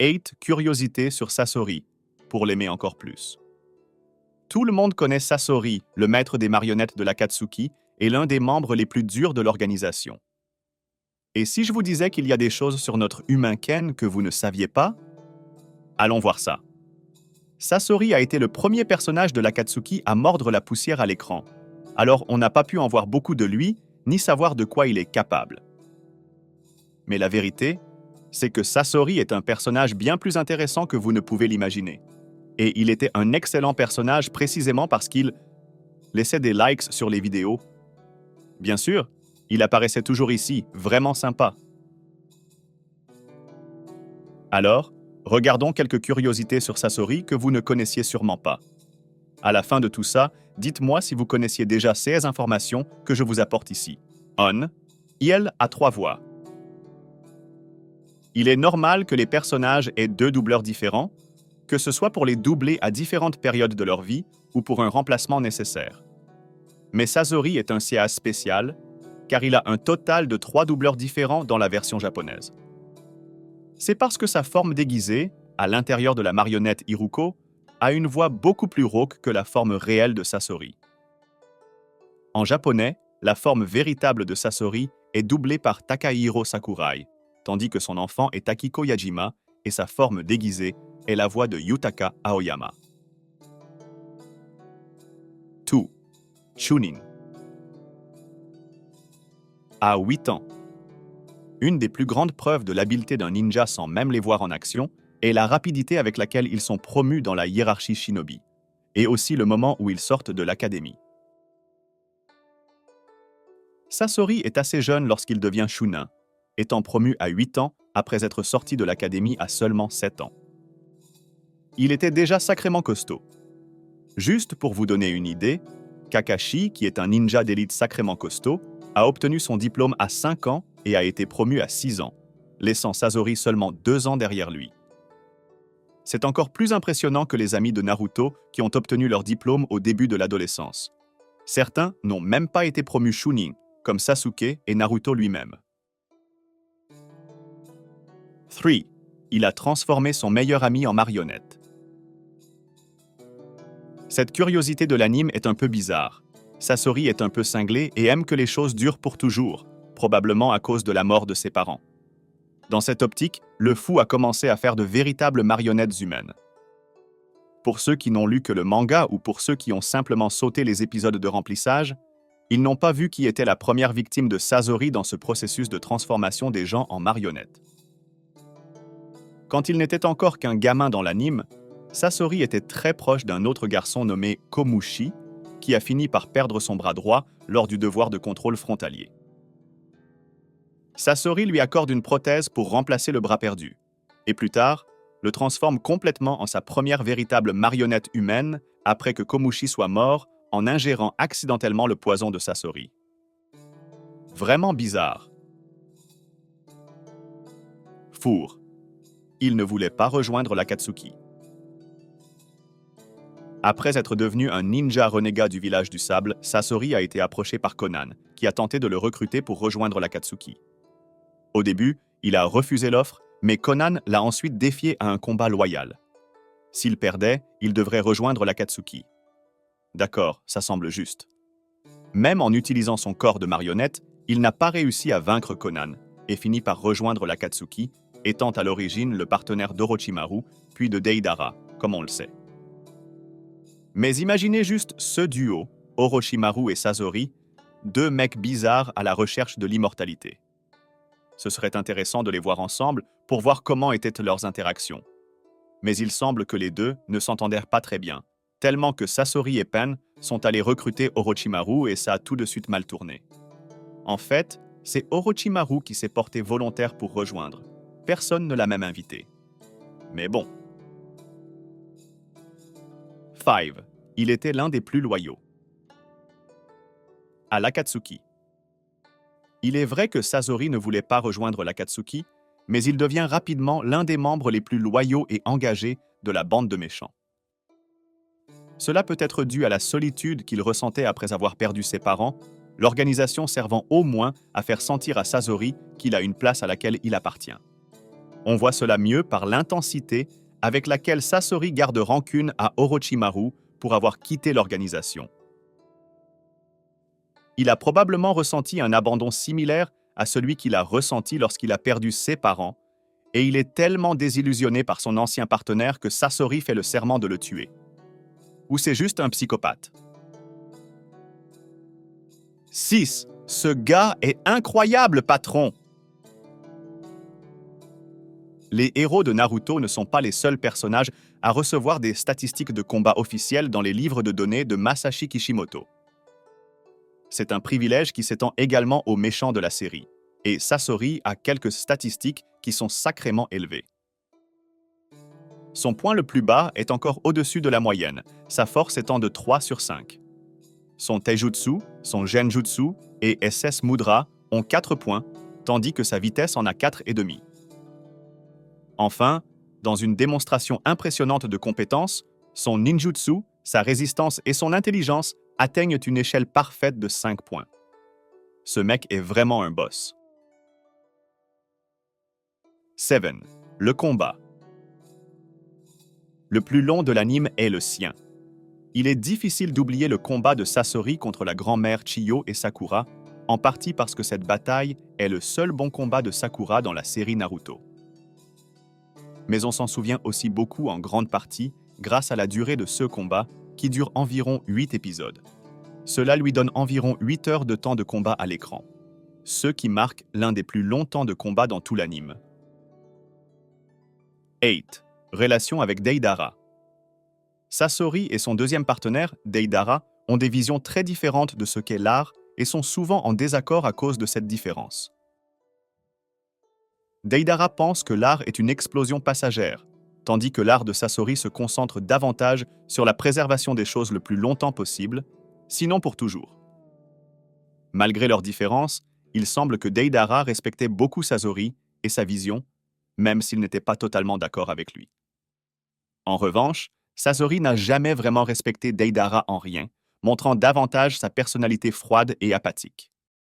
8 curiosités sur Sasori, pour l'aimer encore plus. Tout le monde connaît Sasori, le maître des marionnettes de l'Akatsuki et l'un des membres les plus durs de l'organisation. Et si je vous disais qu'il y a des choses sur notre humain Ken que vous ne saviez pas? Allons voir ça. Sasori a été le premier personnage de l'Akatsuki à mordre la poussière à l'écran. Alors on n'a pas pu en voir beaucoup de lui, ni savoir de quoi il est capable. Mais la vérité, c'est que Sasori est un personnage bien plus intéressant que vous ne pouvez l'imaginer. Et il était un excellent personnage précisément parce qu'il laissait des likes sur les vidéos. Bien sûr, il apparaissait toujours ici, vraiment sympa. Alors, regardons quelques curiosités sur Sasori que vous ne connaissiez sûrement pas. À la fin de tout ça, dites-moi si vous connaissiez déjà ces informations que je vous apporte ici. Il a 3 voix. Il est normal que les personnages aient 2 doubleurs différents, que ce soit pour les doubler à différentes périodes de leur vie ou pour un remplacement nécessaire. Mais Sasori est un CA spécial, car il a un total de 3 doubleurs différents dans la version japonaise. C'est parce que sa forme déguisée, à l'intérieur de la marionnette Iruko, a une voix beaucoup plus rauque que la forme réelle de Sasori. En japonais, la forme véritable de Sasori est doublée par Takahiro Sakurai, tandis que son enfant est Akiko Yajima et sa forme déguisée est la voix de Yutaka Aoyama. 2. Chunin. À 8 ans. Une des plus grandes preuves de l'habileté d'un ninja sans même les voir en action est la rapidité avec laquelle ils sont promus dans la hiérarchie shinobi, et aussi le moment où ils sortent de l'académie. Sasori est assez jeune lorsqu'il devient Shunin, étant promu à 8 ans après être sorti de l'académie à seulement 7 ans. Il était déjà sacrément costaud. Juste pour vous donner une idée, Kakashi, qui est un ninja d'élite sacrément costaud, a obtenu son diplôme à 5 ans et a été promu à 6 ans, laissant Sasori seulement 2 ans derrière lui. C'est encore plus impressionnant que les amis de Naruto qui ont obtenu leur diplôme au début de l'adolescence. Certains n'ont même pas été promus Chunin, comme Sasuke et Naruto lui-même. 3. Il a transformé son meilleur ami en marionnette. Cette curiosité de l'anime est un peu bizarre. Sasori est un peu cinglé et aime que les choses durent pour toujours, probablement à cause de la mort de ses parents. Dans cette optique, le fou a commencé à faire de véritables marionnettes humaines. Pour ceux qui n'ont lu que le manga ou pour ceux qui ont simplement sauté les épisodes de remplissage, ils n'ont pas vu qui était la première victime de Sasori dans ce processus de transformation des gens en marionnettes. Quand il n'était encore qu'un gamin dans l'anime, Sasori était très proche d'un autre garçon nommé Komushi, qui a fini par perdre son bras droit lors du devoir de contrôle frontalier. Sasori lui accorde une prothèse pour remplacer le bras perdu, et plus tard, le transforme complètement en sa première véritable marionnette humaine après que Komushi soit mort en ingérant accidentellement le poison de Sasori. Vraiment bizarre. Four. Il ne voulait pas rejoindre l'Akatsuki. Après être devenu un ninja renégat du village du sable, Sasori a été approché par Conan, qui a tenté de le recruter pour rejoindre l'Akatsuki. Au début, il a refusé l'offre, mais Conan l'a ensuite défié à un combat loyal. S'il perdait, il devrait rejoindre l'Akatsuki. D'accord, ça semble juste. Même en utilisant son corps de marionnette, il n'a pas réussi à vaincre Conan et finit par rejoindre l'Akatsuki, étant à l'origine le partenaire d'Orochimaru, puis de Deidara, comme on le sait. Mais imaginez juste ce duo, Orochimaru et Sasori, 2 mecs bizarres à la recherche de l'immortalité. Ce serait intéressant de les voir ensemble pour voir comment étaient leurs interactions. Mais il semble que les deux ne s'entendèrent pas très bien, tellement que Sasori et Pen sont allés recruter Orochimaru et ça a tout de suite mal tourné. En fait, c'est Orochimaru qui s'est porté volontaire pour rejoindre. Personne ne l'a même invité. Mais bon. 5. Il était l'un des plus loyaux. À l'Akatsuki. Il est vrai que Sasori ne voulait pas rejoindre l'Akatsuki, mais il devient rapidement l'un des membres les plus loyaux et engagés de la bande de méchants. Cela peut être dû à la solitude qu'il ressentait après avoir perdu ses parents, l'organisation servant au moins à faire sentir à Sasori qu'il a une place à laquelle il appartient. On voit cela mieux par l'intensité avec laquelle Sasori garde rancune à Orochimaru pour avoir quitté l'organisation. Il a probablement ressenti un abandon similaire à celui qu'il a ressenti lorsqu'il a perdu ses parents, et il est tellement désillusionné par son ancien partenaire que Sasori fait le serment de le tuer. Ou c'est juste un psychopathe. 6. Ce gars est incroyable, patron! Les héros de Naruto ne sont pas les seuls personnages à recevoir des statistiques de combat officielles dans les livres de données de Masashi Kishimoto. C'est un privilège qui s'étend également aux méchants de la série, et Sasori a quelques statistiques qui sont sacrément élevées. Son point le plus bas est encore au-dessus de la moyenne, sa force étant de 3 sur 5. Son Taijutsu, son Genjutsu et SS Mudra ont 4 points, tandis que sa vitesse en a 4,5. Enfin, dans une démonstration impressionnante de compétences, son ninjutsu, sa résistance et son intelligence atteignent une échelle parfaite de 5 points. Ce mec est vraiment un boss. 7. Le combat. Le plus long de l'anime est le sien. Il est difficile d'oublier le combat de Sasori contre la grand-mère Chiyo et Sakura, en partie parce que cette bataille est le seul bon combat de Sakura dans la série Naruto. Mais on s'en souvient aussi beaucoup en grande partie grâce à la durée de ce combat qui dure environ 8 épisodes. Cela lui donne environ 8 heures de temps de combat à l'écran, ce qui marque l'un des plus longs temps de combat dans tout l'anime. 8. Relation avec Deidara. Sasori et son deuxième partenaire, Deidara, ont des visions très différentes de ce qu'est l'art et sont souvent en désaccord à cause de cette différence. Deidara pense que l'art est une explosion passagère, tandis que l'art de Sasori se concentre davantage sur la préservation des choses le plus longtemps possible, sinon pour toujours. Malgré leurs différences, il semble que Deidara respectait beaucoup Sasori et sa vision, même s'il n'était pas totalement d'accord avec lui. En revanche, Sasori n'a jamais vraiment respecté Deidara en rien, montrant davantage sa personnalité froide et apathique.